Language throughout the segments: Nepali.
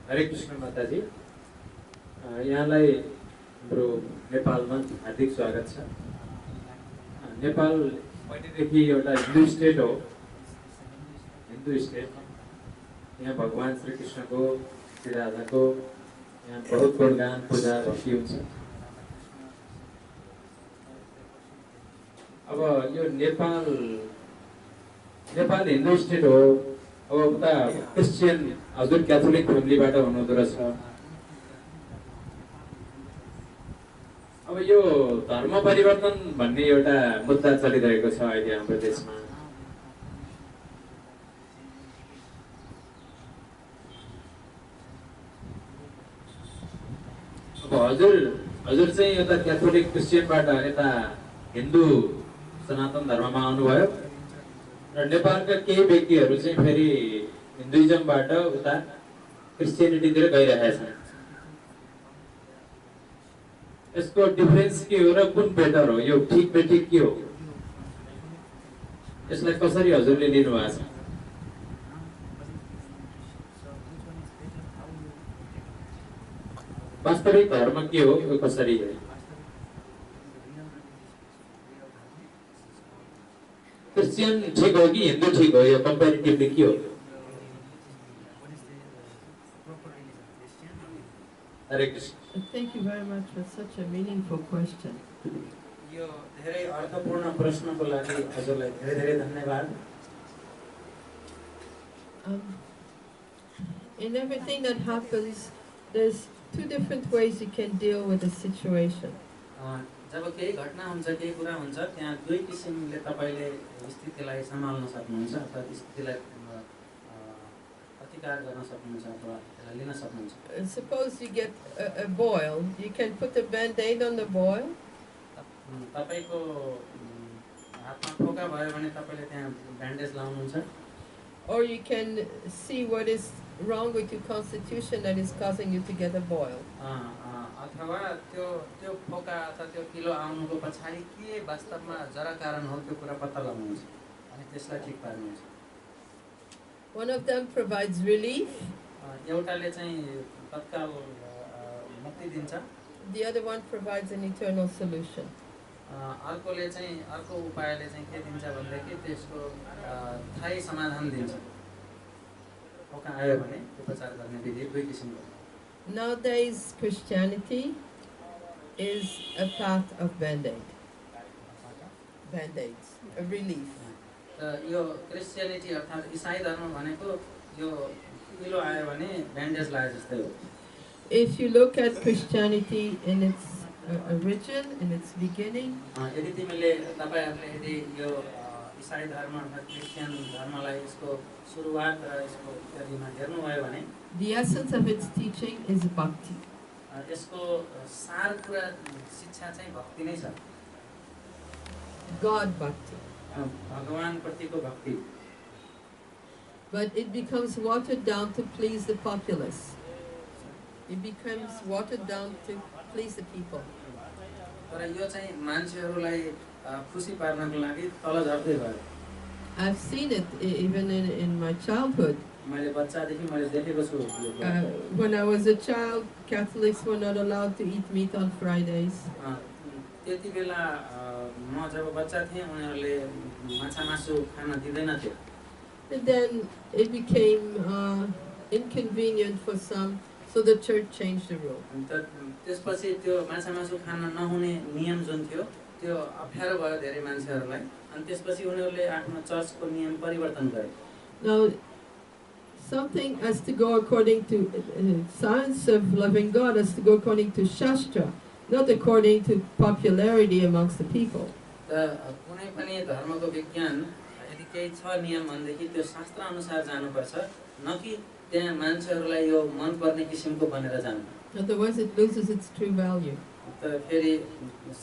हरे कृष्ण माताजी यहाँलाई हाम्रो नेपालमा हार्दिक स्वागत छ। नेपाल पहिलेदेखि एउटा हिन्दू स्टेट हो। हिन्दू स्टेट यहाँ भगवान श्री कृष्णको श्री राधाको यहाँ बहुत गुणगान पूजा भक्ति हुन्छ। अब यो नेपाल हिन्दू स्टेट हो। अब उता क्रिस्चियन हजुर क्याथोलिक फ्यामिलीबाट हुनुहुँदो रहेछ। अब यो धर्म परिवर्तन भन्ने एउटा मुद्दा चलिरहेको छ अहिले हाम्रो देशमा। अब हजुर चाहिँ यता क्याथोलिक क्रिस्चियनबाट यता हिन्दू सनातन धर्ममा आउनुभयो र नेपालका केही व्यक्तिहरू चाहिँ फेरि हिन्दुइजमबाट उता क्रिस्चियनिटीतिर गइरहेका छन्। यसको डिफरेन्स के हो र कुन बेटर हो, यो ठिक बेठिक के हो, यसलाई कसरी हजुरले लिनु भएको छ? वास्तविक धर्म के हो, यो कसरी हो? क्रिस्चियन ठीक हो कि हिन्दू ठीक हो, यो कम्पेरिटिभली के हो? हरे Krishna. Thank you very much for such a meaningful question. यो धेरै अर्थपूर्ण प्रश्नको लागि हजुरलाई धेरै धन्यवाद। In everything that happens, there's two different ways you can deal with a situation. जब केही घटना हुन्छ, केही कुरा हुन्छ, त्यहाँ दुई किसिमले तपाईले स्थितिलाई सम्हाल्न सक्नुहुन्छ अथवा स्थितिलाई प्रतिकार गर्न सक्नुहुन्छ अथवा लिन सक्नुहुन्छ। Suppose you get a boil, you can put a band-aid on the boil. तपाईको हातमा फोका भयो भने तपाईले त्यहाँ ब्यान्डेज लाउनुहुन्छ। Or you can see what is wrong with your constitution that is causing you to get a boil. अथवा त्यो फोका अथवा त्यो किलो आउनुको पछाडि के वास्तवमा जरा कारण हो त्यो कुरा पत्ता लगाउनुहुन्छ अनि त्यसलाई ठिक पार्नुहुन्छ। One of them provides relief. एउटाले चाहिँ तत्काल मुक्ति दिन्छ। The other one provides an eternal solution. अर्कोले चाहिँ अर्को उपायले चाहिँ के दिन्छ भन्दाखेरि त्यसको स्थायी समाधान दिन्छ। फोका आयो भने उपचार गर्ने विधि दुई किसिमको। Nowadays, Christianity is a path of band-aid. Band-aids, a relief. यो क्रिस्चियनिटी अर्थात् ईसाई धर्म भनेको यो किलो आयो भने ब्यान्डेज लाए जस्तै हो। If you look at Christianity in its origin, in its beginning, यदि तिमीले तपाईहरुले यदि यो ईसाई धर्म अर्थात् क्रिस्चियन धर्मलाई यसको सुरुवात र यसको इत्यादिमा हेर्नुभयो भने the essence of its teaching is bhakti. यसको सार कुरा शिक्षा चाहिँ भक्ति नै छ। God bhakti. भगवान प्रतिको भक्ति। But it becomes watered down to please the populace. It becomes watered down to please the people. तर यो चाहिँ मान्छेहरुलाई खुसी पार्नको लागि तल झर्दै भयो। I've seen it even in my childhood. मैले बच्चादेखि मैले देखेको छु। When I was a child, Catholics were not allowed to eat meat on Fridays. त्यति बेला म जब बच्चा थिएँ उनीहरुले माछा मासु खान दिदैनथे। And then it became inconvenient for some, so the church changed the rule. त्यसपछि त्यो माछा मासु खान नहुने नियम जुन थियो त्यो अप्ठ्यारो भयो धेरै मान्छेहरुलाई अनि त्यसपछि उनीहरुले आफ्नो चर्चको नियम परिवर्तन गरे। Now something has to go according to science of loving God has to go according to Shastra, not according to popularity amongst the people. कुनै पनि धर्मको विज्ञान यदि केही छ नियम भनेदेखि त्यो शास्त्र अनुसार जानुपर्छ न कि त्यहाँ मान्छेहरुलाई यो मन पर्ने किसिमको बनेर जानु। Otherwise it loses its true value. त फेरि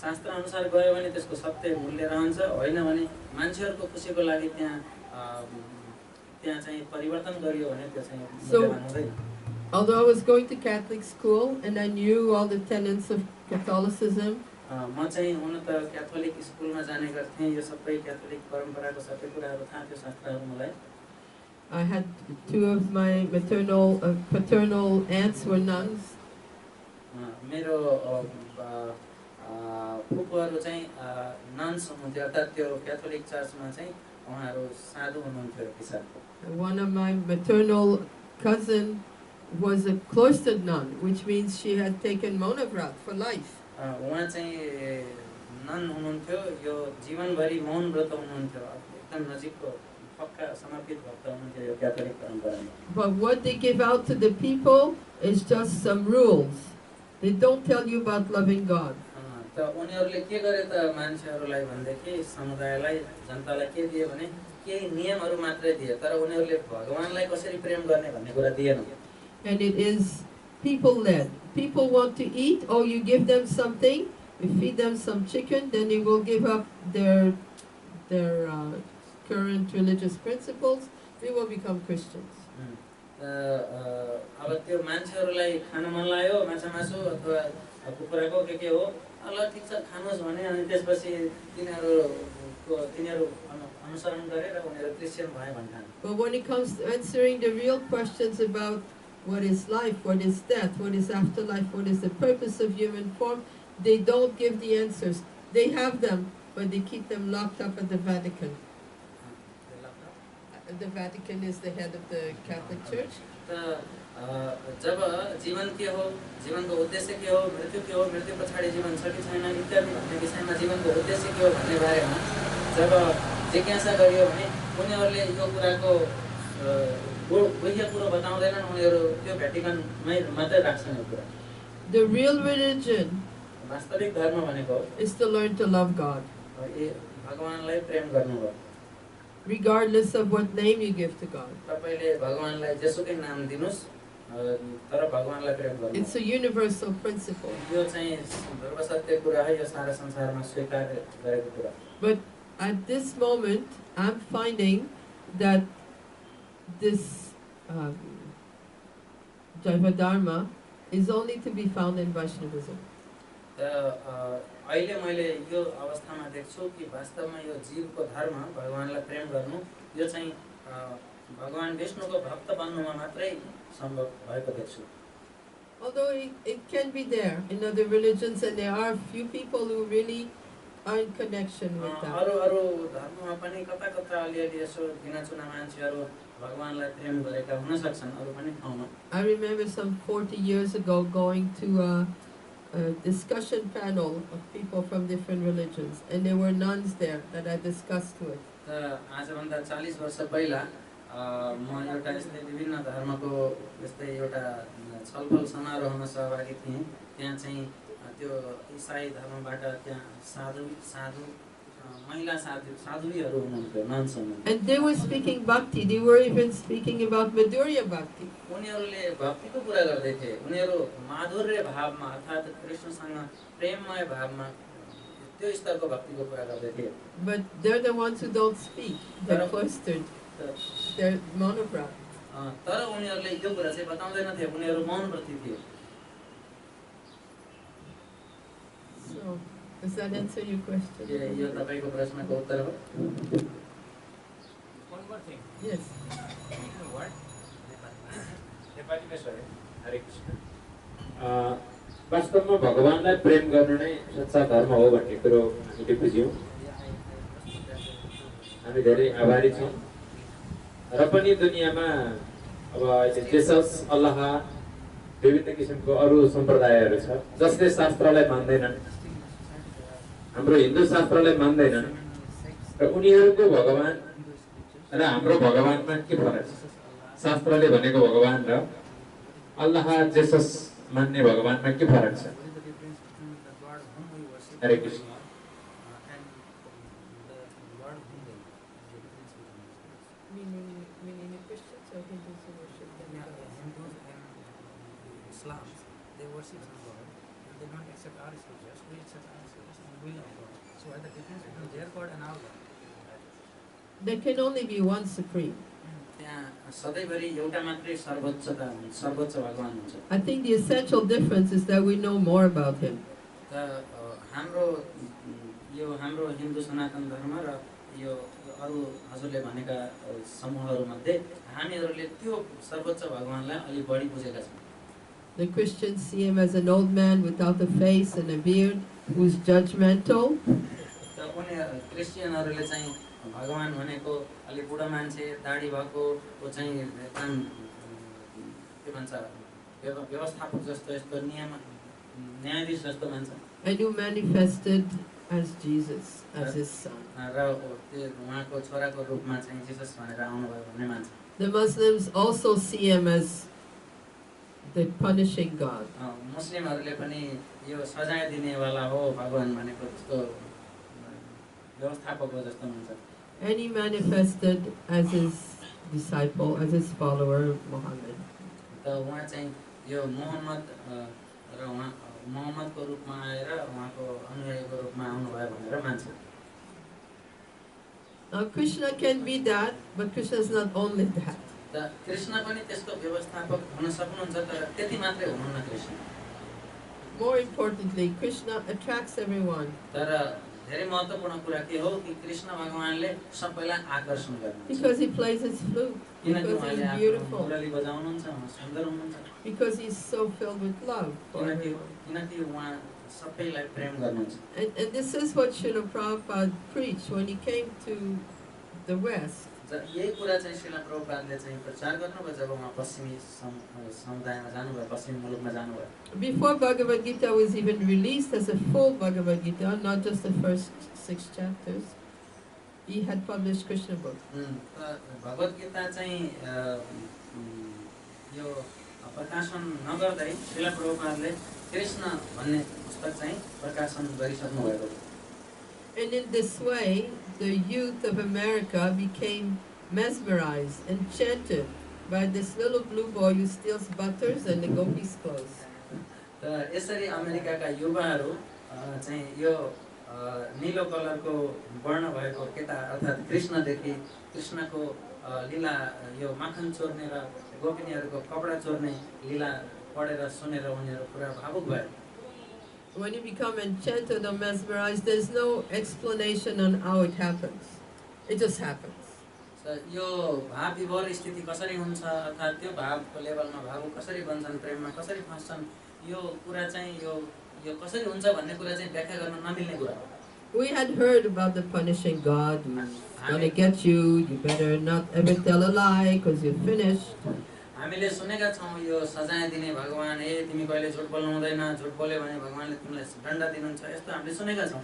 शास्त्र अनुसार गयो भने त्यसको सत्य मूल्य रहन्छ, होइन भने मान्छेहरुको खुसीको लागि त्यहाँ चाहिँ परिवर्तन गरियो भने त्यो चाहिँ मूल्यवान हुँदैन। Although I was going to Catholic school and I knew all the tenets of Catholicism, म चाहिँ हुन त क्याथोलिक स्कुलमा जाने गर्थेँ, यो सबै क्याथोलिक परम्पराको सबै कुराहरु थाहा थियो, शास्त्रहरु मलाई। I had two of my paternal aunts were nuns. मेरो फुपूहरू चाहिँ नन्स हुनुहुन्थ्यो अर्थात् त्यो क्याथोलिक चर्चमा चाहिँ उहाँहरू साधु हुनुहुन्थ्यो किसानको One of my maternal cousin was a cloistered nun, which means she had taken monograt for life. उहाँ चाहिँ नन हुनुहुन्थ्यो यो जीवनभरि मौन व्रत हुनुहुन्थ्यो एकदम नजिकको पक्का समर्पित भक्त हुनुहुन्थ्यो यो क्याथोलिक परम्परामा But what they give out to the people is just some rules. They don't tell you about loving God. त उनीहरूले के गरे त मान्छेहरूलाई भन्देखि समुदायलाई जनतालाई के दिए भने केही नियमहरू मात्रै दिए तर उनीहरूले भगवानलाई कसरी प्रेम गर्ने भन्ने कुरा दिएन And it is people-led. People want to eat, oh, you give them something, you feed them some chicken, then they will give up their current religious principles, they will become Christians. अब त्यो मान्छेहरूलाई खान मन लाग्यो माछा मासु अथवा कुखुराको के हो ल ठिक छ खानुहोस् भने अनि त्यसपछि तिनीहरू अनुसरण गरेर उनीहरू क्रिस्चियन भए भन्ठान But when it comes to answering the real questions about what is life, what is death, what is afterlife, what is the purpose of human form, they don't give the answers. They have them, but they keep them locked up at the Vatican. The Vatican is the head of the Catholic Church. जब जीवन के हो जीवनको उद्देश्य के हो मृत्यु पछाडि जीवन छ कि छैन इत्यादि भन्ने विषयमा जीवनको उद्देश्य के हो भन्ने बारेमा जब जिज्ञासा गरियो भने उनीहरूले यो कुराको गुह्य कुरो बताउँदैनन् उनीहरू त्यो भ्याटिकनमै मात्रै राख्छन् यो कुरा The real religion वास्तविक धर्म भनेको is to learn to love God. भगवानलाई प्रेम गर्नु हो regardless of what name you give to God. तपाईले भगवानलाई जेसुकै नाम दिनुस् तर भगवानलाई प्रेम गर्नु It's a universal principle. यो चाहिँ सर्वसत्य कुरा हो यो सारा संसारमा स्वीकार गरेको कुरा But at this moment I'm finding that this Jaiva Dharma is only to be found in Vaishnavism. अहिले मैले यो अवस्थामा देख्छु कि वास्तवमा यो जीवको धर्म भगवानलाई प्रेम गर्नु यो चाहिँ भगवान विष्णुको भक्त बन्नुमा मात्रै सम्भव भएको देख्छु Although it can be there in other religions and there are few people who really are in connection with that. अरू धर्ममा पनि कता कता अलिअलि यसो गिनाचुना मान्छेहरू भगवानलाई प्रेम गरेका हुन सक्छन् अरू पनि ठाउँमा I remember some 40 years ago going to a discussion panel of people from different religions, and there were nuns there that I discussed with. आजभन्दा 40 वर्ष पहिला म एउटा यस्तै विभिन्न धर्मको यस्तै एउटा छलफल समारोहमा सहभागी थिएँ त्यहाँ चाहिँ त्यो इसाई धर्मबाट त्यहाँ साधु महिला साधुहरू हुनुहुन्थ्यो नन्स हुनुहुन्थ्यो And they were speaking bhakti. They were even speaking about Madhurya bhakti. उनीहरूले भक्तिको कुरा गर्दै थिए उनीहरू माधुर्य भावमा अर्थात् कृष्णसँग प्रेममय भावमा त्यो स्तरको भक्तिको कुरा गर्दै थिए But they're the ones who don't speak. They're cloistered. They're monoprat. तर उनीहरूले यो कुरा चाहिँ बताउँदैन थिए उनीहरू मौन व्रती थिए So, does that answer your question? यो तपाईको प्रश्नको उत्तर हो One more thing. Yes. What? नेपालीमा सरी हरे कृष्ण वास्तवमा भगवानलाई प्रेम गर्नु नै सच्चा धर्म हो भन्ने कुरो हामीले बुझ्यौँ हामी धेरै आभारी छौँ र पनि दुनियाँमा अब अहिले जेसस अल्लाह विभिन्न किसिमको अरू सम्प्रदायहरू छ जसले शास्त्रलाई मान्दैनन् हाम्रो हिन्दू शास्त्रलाई मान्दैनन् र उनीहरूको भगवान र हाम्रो भगवानमा के फरक छ शास्त्रले भनेको भगवान र अल्लाह जेसस मान्ने भगवानमा के फरक छ हरे Krishna Meaning the Christians or Hindus who worship them? Hindus and Islams they worship some God and they don't accept our scriptures we accept our scriptures and we love God so what is the difference between their God and our God There can only be one supreme. त्यहाँ सधैँभरि एउटा मात्रै सर्वोच्च भगवान हुन्छ I think the essential difference is that we know more about him. हाम्रो हिन्दू सनातन धर्म र यो अरू हजुरले भनेका समूहहरूमध्ये हामीहरूले त्यो सर्वोच्च भगवानलाई अलि बढी बुझेका छौँ। The Christians see him as an old man without a face and a beard who's judgmental. त उनी क्रिस्चियनहरूले चाहिँ भगवान भनेको अलि बुढो मान्छे दाढी भएको वो चाहिँ एकदम के भन्छ व्यवस्थापक जस्तो यस्तो न्यायाधीश जस्तो मान्छ। And who manifested as Jesus, as his son. र त्यो उहाँको छोराको रूपमा चाहिँ जिसस भनेर आउनुभयो भन्ने मान्छ। The Muslims also see him as the punishing God. मुस्लिमहरूले पनि यो सजाय दिनेवाला हो भगवान भनेको जस्तो व्यवस्थापक हो जस्तो मान्छ। And he manifested as his disciple, as his follower, Muhammad. त उहाँ चाहिँ यो मोहम्मद र उहाँ मोहम्मदको रूपमा आएर उहाँको अनुयायीको रूपमा आउनुभयो भनेर मान्छ। Now Krishna can be that, but Krishna is not only that. त कृष्ण पनि त्यसको व्यवस्थापक हुन सक्नुहुन्छ तर त्यति मात्रै हुनुहुन्न Krishna. More importantly, Krishna attracts everyone. तर धेरै महत्त्वपूर्ण कुरा के हो कि कृष्ण भगवानले सबैलाई आकर्षण गर्नुहुन्छ। Because he plays his flute. किनकि Because उहाँले he's आफ्नो beautiful. मुरली बजाउनुहुन्छ, उहाँ सुन्दर हुनुहुन्छ। Because he's so filled with love for किनकि everyone. उहाँ सबैलाई प्रेम गर्नुहुन्छ। And this is what Srila Prabhupada preached when he came to the West. यही कुरा चाहिँ श्रील प्रभुपादले चाहिँ प्रचार गर्नुभयो जब उहाँ पश्चिमी समुदायमा जानुभयो, पश्चिमी मुलुकमा जानुभयो। Before Bhagavad Gita was even released as a full Bhagavad Gita, not just the first 6 chapters, he had published Krishna book. Bhagavad Gita चाहिँ यो प्रकाशन नगर्दै श्रील प्रभुपादले कृष्ण भन्ने पुस्तक चाहिँ प्रकाशन गरिसक्नु भएको थियो। And in this way, the youth of America became mesmerized, enchanted by this little blue boy who steals butters and the gopis' clothes. त यसरी अमेरिकाका युवाहरू चाहिँ यो नीलो कलरको वर्ण भएको केटा अर्थात् कृष्णदेखि कृष्णको लीला यो माखन चोर्ने र गोपिनीहरूको कपडा चोर्ने लीला पढेर सुनेर उनीहरू पुरा भावुक भए। When you become enchanted or mesmerized, there's no explanation on how it happens. It just happens. यो भाव विभोर स्थिति कसरी हुन्छ अर्थात् त्यो भावको लेभलमा भावुक कसरी बन्छन्, प्रेममा कसरी फस्छन्, यो कुरा चाहिँ यो कसरी हुन्छ भन्ने कुरा चाहिँ व्याख्या गर्न नमिल्ने कुरा हो। We had heard about the punishing God who's gonna get you. You better not ever tell a lie because you're finished. हामीले सुनेका छौँ यो सजाय दिने भगवान, ए तिमी कहिले झुट बोल्नु हुँदैन, झुट बोल्यो भने भगवानले तिमीलाई दण्ड दिनुहुन्छ, यस्तो हामीले सुनेका छौँ।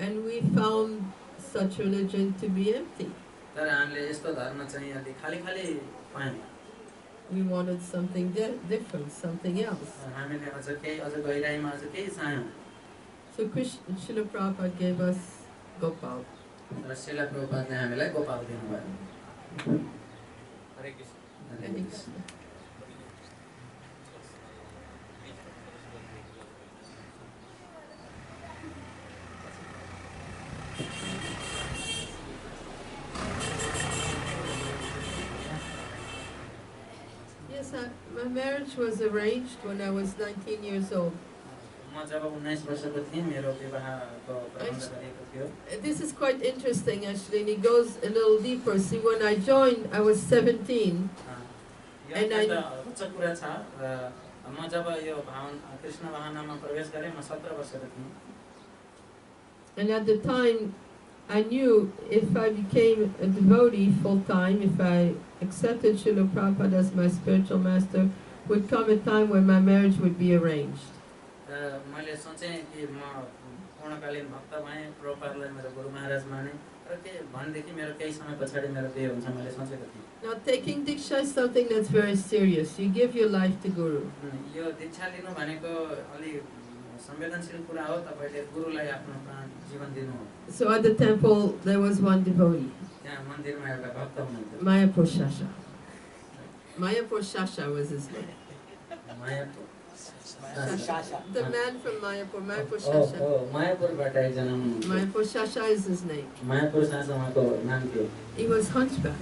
And we found such religion to be empty. तर हामीले यस्तो धर्म चाहिँ अलि खाली खाली पायौँ। We wanted something different, something else. हामीले अझ गहिराइमा अझ केही चाह्यौँ। So Srila Prabhupada gave us Gopal. र श्रील प्रभुपादले हामीलाई गोपाल दिनुभयो। हरे Krishna. Hare Krishna. Yes, my marriage was arranged when I was 19 years old. म जब 19 वर्षको थिएँ मेरो विवाहको प्रबन्ध गरिएको थियो। This is quite interesting actually, and it goes a little deeper. See, when I joined, I was 17. And I रोचक कुरा छ र म जब यो कृष्ण भावनामा प्रवेश गरेँ म 17 वर्षको थिएँ। And at the time, I knew if I became a devotee full time, if I accepted Srila Prabhupada as my spiritual master, would come a time when my marriage would be arranged. मैले सोचेँ कि म पूर्णकालीन भक्त भएँ, प्रभुपादलाई मेरो गुरु महाराज माने र के भनेदेखि मेरो केही समय पछाडि मेरो बिहे हुन्छ मैले सोचेको थिएँ। Now, taking diksha is something that's very serious. You give your life to Guru. यो दीक्षा लिनु भनेको अलि संवेदनशील कुरा हो, तपाईले गुरुलाई आफ्नो प्राण जीवन दिनु हो। So at the temple, there was one devotee, त्यहाँ मन्दिरमा एउटा भक्त हुनुहुन्थ्यो। Mayapur Shasha. Mayapur Shasha was his name. Mayapur The man from Mayapur, Mayapur Shasha. मायापुरबाट एकजना हुनुहुन्थ्यो। Mayapur Shasha is his name. Mayapur शासन उहाँको नाम थियो। He was hunchback.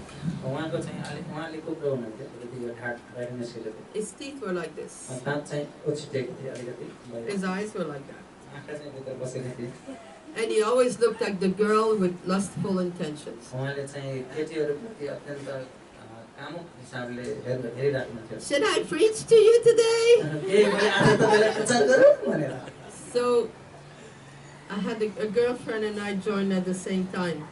उहाँको चाहिँ उहाँले कुप्रो हुनुहुन्थ्यो, अलिकति यो ठाट राख्न सिकेको थियो। His teeth were like this. दाँत चाहिँ ओछिटेको थियो अलिकति। His eyes were like that. आँखा चाहिँ भित्र बसेको थियो। And he always looked like the girl with lustful intentions. उहाँले चाहिँ केटीहरूप्रति अत्यन्त कामुक हिसाबले हेरिराख्नुहुन्थ्यो। Should I preach to you today? ए मैले आज तपाईलाई प्रचार गरौँ भनेर। So I had a girlfriend and I joined at the same time.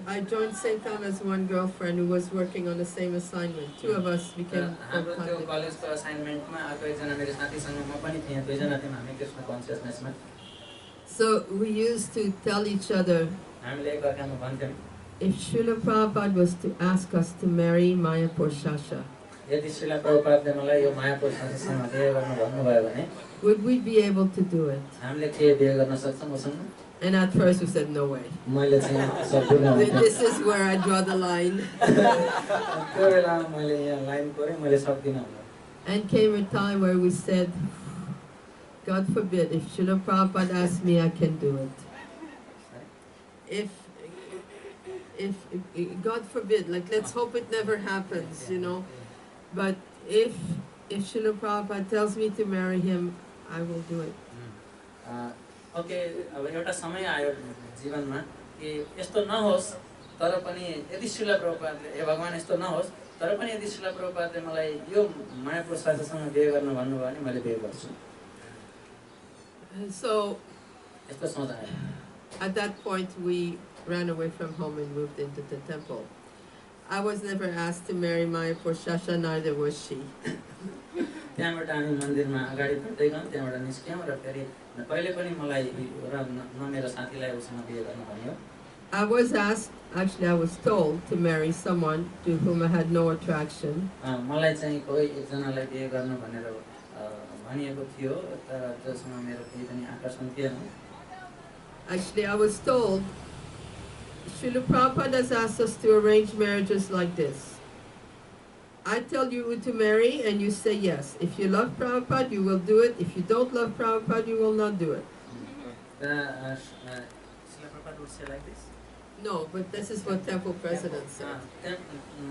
I joined same time as one girlfriend who was working on the same assignment. Two of us became हाम्रो त्यो contacted. कलेजको असाइनमेन्टमा अर्को एकजना मेरो साथीसँग म पनि थिएँ, दुईजना थियौँ हामी त्यसमा कन्सियसनेसमा। So we used to tell each other, हामीले एकअर्कामा भन्थ्यौँ if Srila Prabhupada was to ask us to marry Mayapur Shasha, यदि श्रीला प्रभुपादले मलाई यो मायापुर शासनसँग बिहे गर्न भन्नुभयो भने would we be able to do it? हामीले के बिहे गर्न सक्छौँ उसँग? And at first we said, no way. मैले चाहिँ सक्दिनँ भन्थेँ। This is where I draw the line. त्यो बेलामा मैले यहाँ लाइन कोरेँ, मैले सक्दिनँ भनेर। And came a time where we said, God forbid, if Srila Prabhupada asks me, I can do it. If God forbid, like let's hope it never happens, you know. But if Srila Prabhupada tells me to marry him, I will do it. Okay अब एउटा समय आयो जीवनमा कि यस्तो नहोस् तर पनि यदि श्रीला प्रभुपादले ए भगवान यस्तो नहोस् तर पनि यदि श्रीला प्रभुपादले मलाई यो मायापुर शासनसँग बिहे गर्न भन्नुभयो भने मैले बिहे गर्छु। So यस्तो सोच आयो। at that point we ran away from home and moved into the temple. I was never asked to marry Mayapur Shasha, neither was she. त्यहाँबाट हामी मन्दिरमा अगाडि बढ्दै गयौँ, त्यहाँबाट निस्क्यौँ र फेरि कहिले पनि मलाई न मेरो साथीलाई उसँग बिहे गर्न भन्यो। I was asked, actually I was told to marry someone to whom I had no attraction. मलाई चाहिँ कोही एकजनालाई बिहे गर्न भनेर भनिएको थियो तर जसमा मेरो केही पनि आकर्षण थिएन। Actually I was told, Srila Prabhupada has asked us to arrange marriages like this. I tell you to marry and you say yes. If you love Prabhupada, you will do it. If you don't love Prabhupada, you will not do it. Srila Prabhupada would say like this? No, but this is what temple president said.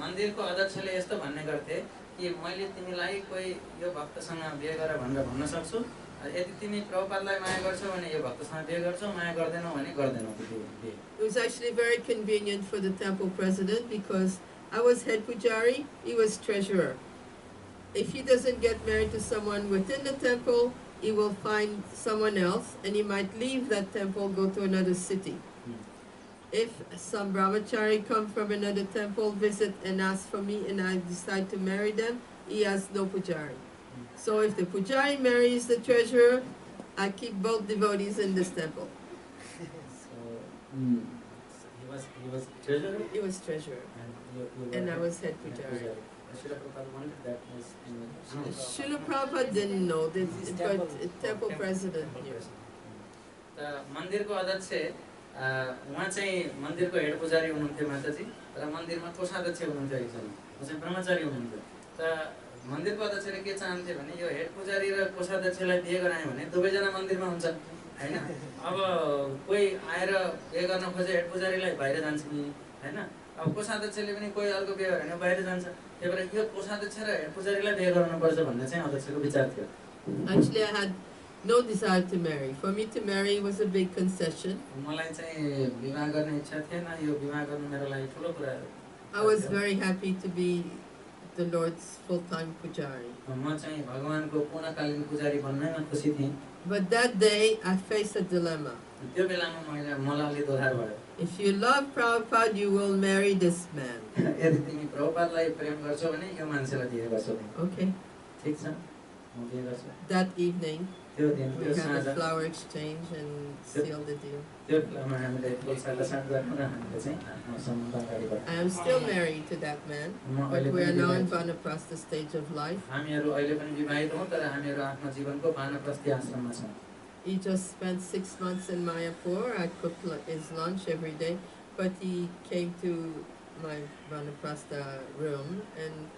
मन्दिरको अध्यक्षले यस्तो भन्ने गर्थे कि मैले तिमीलाई कोही यो भक्तसँग बिहे गर भनेर भन्न सक्छु। यदि तिमी प्रभुपादलाई माया गर्छौ भने यो भक्तसँग बिहे गर्छौ, माया गर्दैनौ भने गर्दैनौ त्यो बिहे। It was actually very convenient for the temple president because I was head pujari, he was treasurer. If he doesn't get married to someone within the temple, he will find someone else and he might leave that temple, go to another city. If some brahmachari come from another temple, visit and ask for me and I decide to marry them, he has no pujari. So if the pujari marries the treasurer, I keep both devotees in this temple. He was treasurer? He was treasurer. And I was head pujari. Srila Prabhupada wanted that was Srila Prabhupada didn't know this, but temple president knew. मन्दिरको अध्यक्ष उहाँ चाहिँ मन्दिरको हेड पुजारी हुनुहुन्थ्यो माताजी र मन्दिरमा कोषाध्यक्ष हुनुहुन्थ्यो एकजना उहाँ चाहिँ ब्रह्मचारी हुनुहुन्थ्यो। त मन्दिरको अध्यक्षले के चाहन्थे भने यो हेड पुजारी र कोषाध्यक्षलाई बिहे गरायो भने दुवैजना मन्दिरमा हुन्छन् हैन। अब कोही आएर बिहे गर्न खोजे हेड पुजारीलाई बाहिर जान्छ नि हैन। अब कोषाध्यक्षले पनि कोही अर्को बिहे गरे भने बाहिर जान्छ। त्यही भएर यो कोषाध्यक्ष र हेड पुजारीलाई बिहे गर्नुपर्छ भन्ने चाहिँ अध्यक्षको विचार थियो। Actually, I had no desire to marry. For me to marry was a big concession. मलाई चाहिँ विवाह गर्ने इच्छा थिएन, यो विवाह गर्नु मेरो लागि ठुलो कुरा हो। I was very happy to be the Lord's full-time pujari. म चाहिँ भगवानको पूर्णकालीन पुजारी बन्नमा खुसी थिएँ। But that day, I faced a dilemma. त्यो बेलामा मलाई अलि दोधार भयो। If you love Prabhupada, you will marry this man. यदि तिमी प्रभुपादलाई प्रेम गर्छौ भने यो मान्छेलाई बिहे गर्छौ। Okay. ठीक छ, म बिहे गर्छु। That evening, त्यो दिन we त्यो had a साँझ flower exchange and sealed the deal. त्यो बेलामा हामीले फुलसाला साथ गर्नु र हामीले चाहिँ आफ्नो सम्बन्ध अगाडि बढायौँ। I am still married to that man, but we are now in Vanaprastha stage of life. हामीहरू अहिले पनि विवाहित हौँ तर हामीहरू आफ्नो जीवनको वानप्रस्थी आश्रममा छौँ। He just spent 6 months in Mayapur. I cooked his lunch every day, but he came to my Vanaprastha room and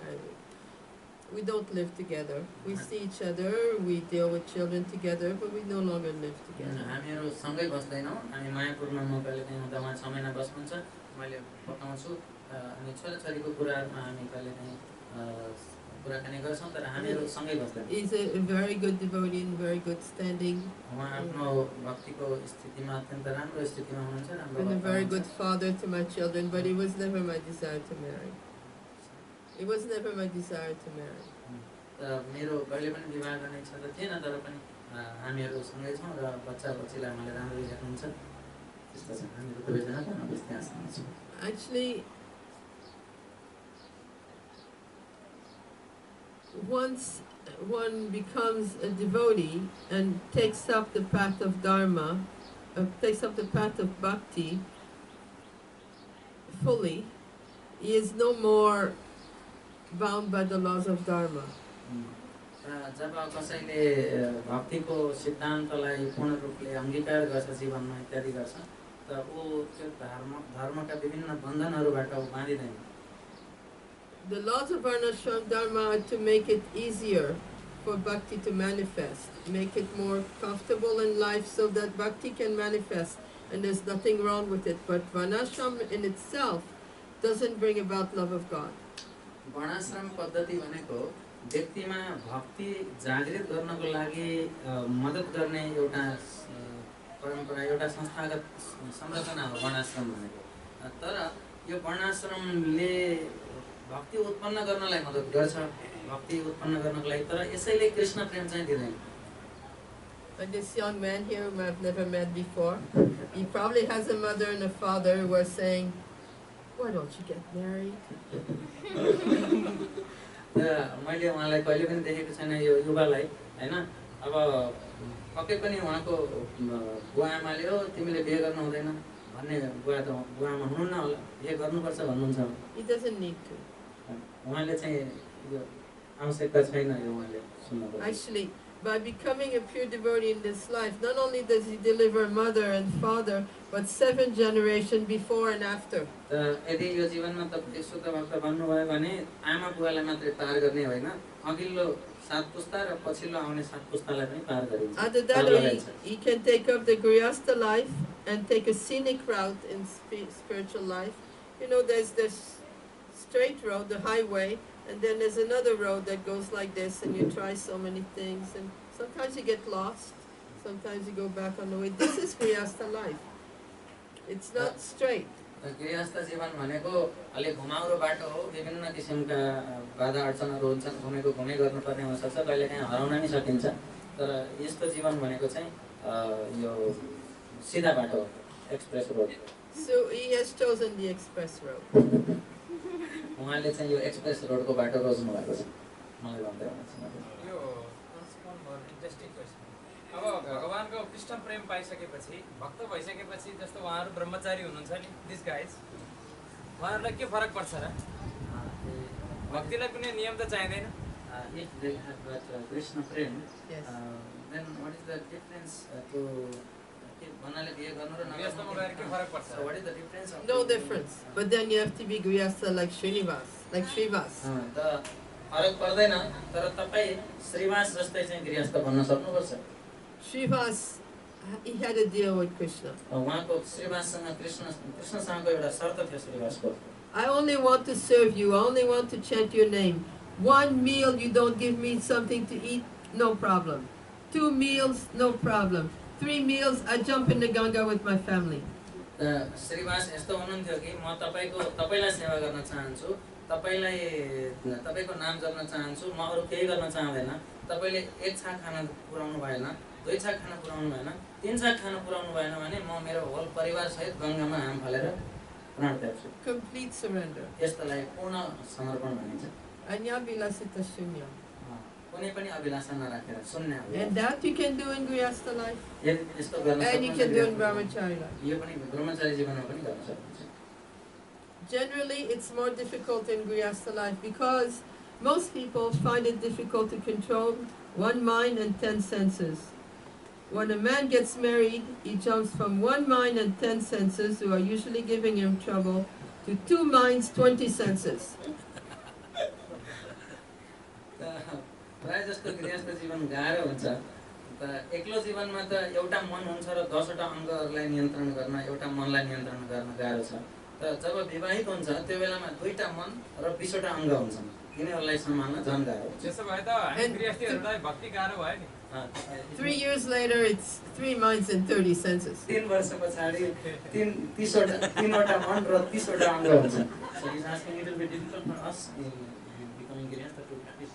we don't live together. We see each other, we deal with children together, but we no longer live together. हामीहरू सँगै बस्दैनौँ। हामी मायापुरमा म कहिलेकाहीँ हुँदा उहाँ 6 महिना बस्नुहुन्छ, मैले पकाउँछु अनि छोराछोरीको कुराहरूमा हामी कहिलेकाहीँ कुराकानी गर्छौँ तर हामीहरू सँगै बस्दैनौँ। He's a very good devotee and very good standing. उहाँ आफ्नो भक्तिको स्थितिमा अत्यन्त राम्रो स्थितिमा हुनुहुन्छ, राम्रो And a भक्त very हुनुहुन्छ। good father to my children, but he was never my desire to marry. It was never my desire to marry. त मेरो कहिले पनि विवाह गर्ने इच्छा त थिएन, तर पनि हामीहरू सँगै छौँ र बच्चा बच्चीलाई उहाँले राम्ररी हेर्नुहुन्छ। त्यस्तो छ, हामीहरू दुवैजना बस्ती आश्रममा छौँ। Actually, once one becomes a devotee and takes up the path of Dharma, takes up the path of bhakti fully, he is no more bound by the laws of Dharma. जब कसैले भक्तिको सिद्धान्तलाई पूर्ण रूपले अङ्गीकार गर्छ जीवनमा इत्यादि गर्छ त ऊ त्यो धर्मका विभिन्न बन्धनहरूबाट ऊ बाँधिँदैन। The laws of Varnashram Dharma are to make it easier for bhakti to manifest, make it more comfortable in life so that bhakti can manifest, and there's nothing wrong with it. But Varnashram in itself doesn't bring about love of God. वर्णाश्रम पद्धति भनेको व्यक्तिमा भक्ति जागृत गर्नको लागि मद्दत गर्ने एउटा परम्परा, एउटा संस्थागत संरचना हो वर्णाश्रम भनेको। तर यो वर्णाश्रमले भक्ति उत्पन्न गर्नलाई मद्दत गर्छ, भक्ति उत्पन्न गर्नको लागि, तर यसैले कृष्ण प्रेम चाहिँ दिँदैन। And this young man here whom I've never met before, he probably has a mother and a father who are saying, "Why don't you get married?" मैले उहाँलाई कहिले पनि देखेको छैन यो युवालाई, हैन? अब पक्कै पनि उहाँको बुवा आमाले हो तिमीले बिहे गर्नु हुँदैन भन्ने बुवा आमा हुनुहुन्न होला, बिहे गर्नुपर्छ भन्नुहुन्छ। He doesn't need to. उहाँले चाहिँ यो आवश्यकता छैन यो उहाँले सुन्नु। Actually, by becoming a pure devotee in this life, not only does he deliver mother and father, but 7 generations before and after. यदि यो जीवनमा तपाईले शुद्ध भक्त बन्नुभयो भने आमा बुवालाई मात्रै पार गर्ने होइन, अघिल्लो 7 पुस्ता र पछिल्लो आउने 7 पुस्तालाई पनि पार गरिन्छ। After that, he can take up the Grihastha life and take a scenic route in spiritual life. You know, there's this straight road, the highway, and then there's another road that goes like this, and you try so many things, and sometimes you get lost, sometimes you go back on the way. This is Grihastha life. It's not straight. गृहस्थ जीवन भनेको अलि घुमाउरो बाटो हो, विभिन्न किसिमका बाधा अडचनहरू हुन्छन्, घुमै गर्नुपर्ने हुनसक्छ, कहिलेकाहीँ हराउन नि सकिन्छ, तर यस्तो जीवन भनेको चाहिँ यो सिधा बाटो हो, express road. So he has chosen the express road. उहाँले चाहिँ यो एक्सप्रेस रोडको बाटो रोज्नु भएको छ। मलाई भन्दै हुनुहुन्छ यो इन्ट्रेस्टिङ क्वेसन। अब भगवानको कृष्ण प्रेम पाइसकेपछि, भक्त भइसकेपछि, जस्तो उहाँहरू ब्रह्मचारी हुनुहुन्छ नि, दिस गाइज, उहाँहरूलाई के फरक पर्छ र? भक्तिलाई कुनै नियम त चाहिँदैन। If they have got Krishna prem, Yes. then what is the difference to भन्नाले बिहे गर्नु र गृहस्थमा गएर के फरक पर्छ? So what is the difference? No difference. But then you have to be Grihastha like Srinivas, like Srivas. त फरक पर्दैन, तर तपाई श्रीवास जस्तै चाहिँ गृहस्थ बन्न सक्नुपर्छ। Srivas, he had a deal with Krishna. उहाँको श्रीवाससँग कृष्णसँगको एउटा शर्त थियो श्रीवासको। I only want to serve you. I only want to chant your name. 1 meal you don't give me something to eat, no problem. 2 meals, no problem. 3 meals, I jump in the Ganga with my family. Shrivas यस्तो हुनुहुन्थ्यो कि म तपाईलाई सेवा गर्न चाहन्छु, तपाईको नाम जप्न चाहन्छु, म अरु केही गर्न चाहदैन। तपाईले 1 छाक खाना पुराउनु भएन, 2 छाक खाना पुराउनु भएन, 3 छाक खाना पुराउनु भएन भने म मेरो होल परिवार सहित गंगामा हाम फालेर प्राण त्याग्छु। Complete surrender. यस्तोलाई पूर्ण समर्पण भनिन्छ। Anya vilasita shunya. कुनै पनि अभिलाषा नराखेर शून्य हो। And that you can do in Grihastha life. यदि यस्तो गर्न And you can do in Brahmachari life. यो पनि ब्रह्मचारी जीवनमा पनि गर्न सकिन्छ। Generally, it's more difficult in Grihastha life because most people find it difficult to control 1 mind and 10 senses. When a man gets married, he jumps from 1 mind and 10 senses, who are usually giving him trouble, to 2 minds, 20 senses. प्राय जस्तो गृहस्थ जीवन गाह्रो हुन्छ। त एक्लो जीवनमा त एउटा मन हुन्छ र 10 वटा अङ्गहरूलाई नियन्त्रण गर्न, एउटा मनलाई नियन्त्रण गर्न गाह्रो छ। त जब विवाहित हुन्छ त्यो बेलामा 2टा मन र 20 वटा अङ्ग हुन्छन्। यिनीहरूलाई सम्हाल्न झन् गाह्रो त्यसो भए त हामी गृहस्थीहरूलाई भक्ति गाह्रो भयो नि 3 years later, it's 3 minds and 30 senses. 3 वर्ष पछाडि 3वटा मन र 30वटा अङ्ग हुन्छ So he's asking it will be difficult for us in becoming Grihastha to practice.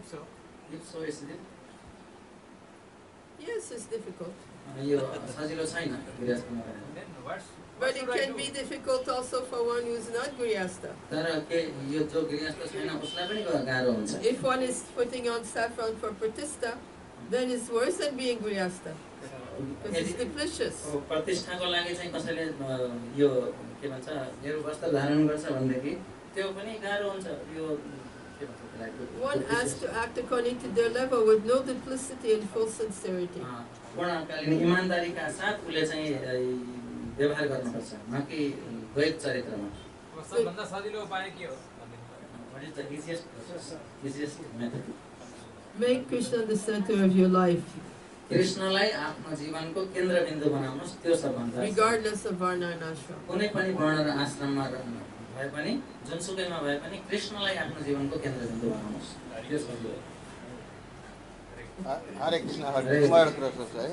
If so, is it? Yes, it's difficult. यो सजिलो छैन गृहस्थमा रहनु then what's But it can be difficult also for one who's not Grihastha. तर के यो जो गृहस्थ छैन उसलाई पनि गाह्रो हुन्छ If one is putting on saffron for Pratishta, then it's worse than being Grihastha. Because it's delicious. प्रतिष्ठाको लागि चाहिँ कसैले यो के भन्छ मेरो वस्त्र धारण गर्छ भनेदेखि त्यो पनि गाह्रो हुन्छ यो के भन्छ त्यसलाई One has to act according to their level with no duplicity and full sincerity. पूर्णकालीन इमानदारीका साथ उसले चाहिँ व्यवहार गर्नुपर्छ न कि द्वैत चरित्रमा सबभन्दा सजिलो उपाय के हो What is the easiest method? Make Krishna the center of your life, कृष्णलाई आफ्नो जीवनको केन्द्रबिन्दु बनाउनुहोस् त्यो सबभन्दा regardless of varna and ashram. कुनै पनि वर्ण र आश्रममा भए पनि जुनसुकैमा भए पनि कृष्णलाई आफ्नो जीवनको केन्द्रबिन्दु बनाउनुहोस् त्यो सजिलो हो हरे कृष्ण एउटा कुरा सोच्छ है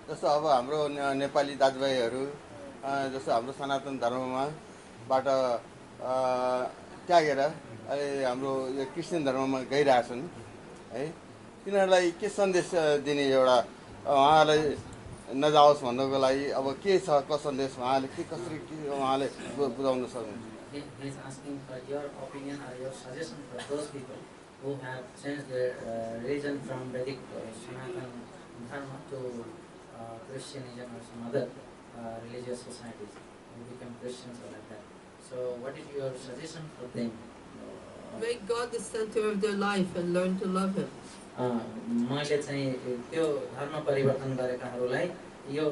जस्तो अब हाम्रो नेपाली दाजुभाइहरू जस्तो हाम्रो सनातन धर्ममा बाट त्यागेर अहिले हाम्रो यो क्रिस्चियन धर्ममा गइरहेछन् है तिनीहरूलाई के सन्देश दिने एउटा उहाँलाई नजाओस् भन्नको लागि अब के छ सन्देश उहाँले के कसरी उहाँले बुझाउन सक्नुहुन्छ He is asking for your opinion or your suggestion for those people who have changed their religion from Vedic Sanatan Dharma to Christianism or some other religious societies who become Christians or like that. So, what is your suggestion for them? Make God the center of their life and learn to love Him. मैले चाहिँ त्यो धर्म परिवर्तन गरेकाहरूलाई यो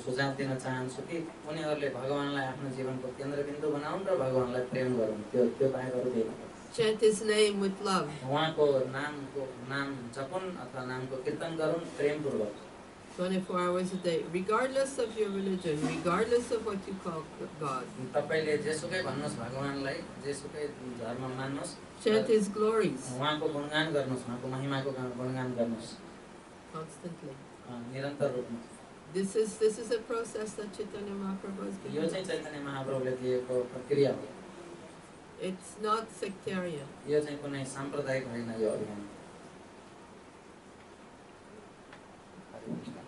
सुझाव दिन चाहन्छु कि उनीहरूले भगवानलाई आफ्नो जीवनको केन्द्रबिन्दु बनाउन् र भगवानलाई प्रेम गरून् त्यो बाहेक अरू केही नगरून् Chant His name with love. उहाँको नाम जपुन् अथवा नामको कीर्तन गरून् प्रेमपूर्वक 24 hours a day, regardless of your religion, regardless of what you call God. तपाईले जेसुकै भन्नुस् भगवानलाई जेसुकै धर्म मान्नुस् Chant His glories उहाँको गुणगान गर्नुस् उहाँको महिमाको गुणगान गर्नुस् constantly. निरन्तर रूपमा This is a process that Chaitanya Mahaprabhu has यो given चाहिँ us. चैतन्य महाप्रभुले दिएको प्रक्रिया हो It's not sectarian. यो चाहिँ कुनै साम्प्रदायिक होइन यो अभियान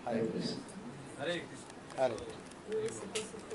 हरे कृष्ण हरे कृष्ण हरे We're supposed to